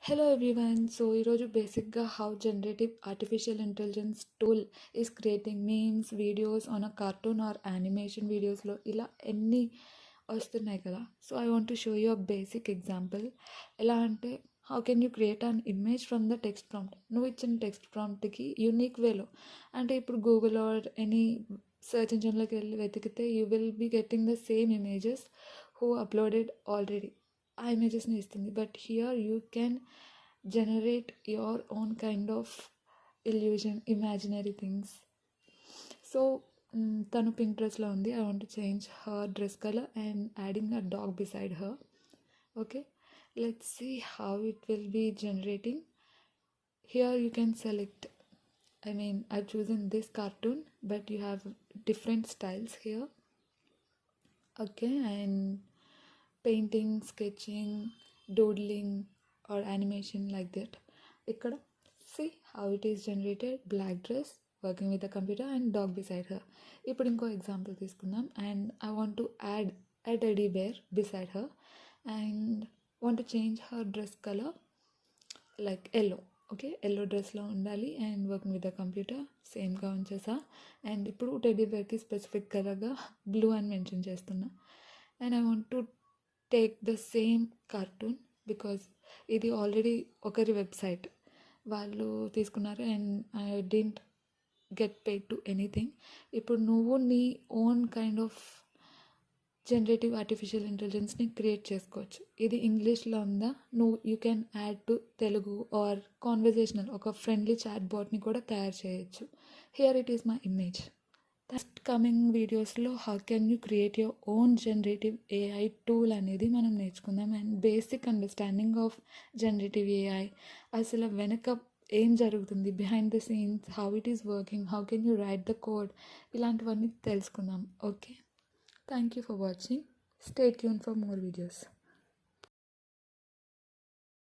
Hello everyone. So ఈరోజు బేసిక్గా how generative artificial intelligence tool is creating memes videos on a cartoon or animation వీడియోస్లో ఇలా ఎన్ని వస్తున్నాయి కదా. So I want to show you a basic example. ఎలా అంటే how can you create an image from the text prompt. నువ్వు ఇచ్చిన text ప్రాంప్ట్కి యూనిక్ వేలో, అంటే ఇప్పుడు గూగుల్ ఆర్ ఎనీ సెర్చ్ ఇంజిన్లోకి వెళ్ళి వెతికితే you will be getting the same images who uploaded already ఆ ఇమేజెస్ని ఇస్తుంది. But here you can generate your own kind of illusion, imaginary things. So tanu pink dress lo undi. I want to change her dress color and adding a dog beside her. Okay, let's see how it will be generating. Here you can select, I've chosen this cartoon, but you have different styles here. Okay, and painting, sketching, doodling or animation like that. Ikkada see how it is generated. Black dress, working with the computer, and dog beside her. ఇప్పుడు ఇంకో example తీసుకుందాం. And I want to add a teddy bear beside her and want to change her dress color like yellow. Okay, yellow డ్రెస్లో ఉండాలి and working with the computer సేమ్గా ఉంచేసా. And ఇప్పుడు teddy బేర్కి specific కలర్గా బ్లూ అని mention చేస్తున్నా. And I want to take the same cartoon because ఇది ఆల్రెడీ ఒకరి వెబ్సైట్ వాళ్ళు తీసుకున్నారు and I didn't get paid to anything. ఇప్పుడు నువ్వు నీ own kind of generative artificial ఇంటెలిజెన్స్ని క్రియేట్ చేసుకోవచ్చు. ఇది ఇంగ్లీష్లో ఉందా, నువ్వు you can add to Telugu or conversational ఒక ఫ్రెండ్లీ చాట్ బాట్ని కూడా తయారు చేయొచ్చు. Here it is my image. Next coming వీడియోస్లో how can you create your own generative AI tool అనేది మనం నేర్చుకుందాం. And basic understanding of generative AI, అసలు వెనక ఏం జరుగుతుంది, behind the scenes, how it is working, how can you write the code, ఇలాంటివన్నీ తెలుసుకుందాం. Okay, thank you for watching. Stay tune for more videos.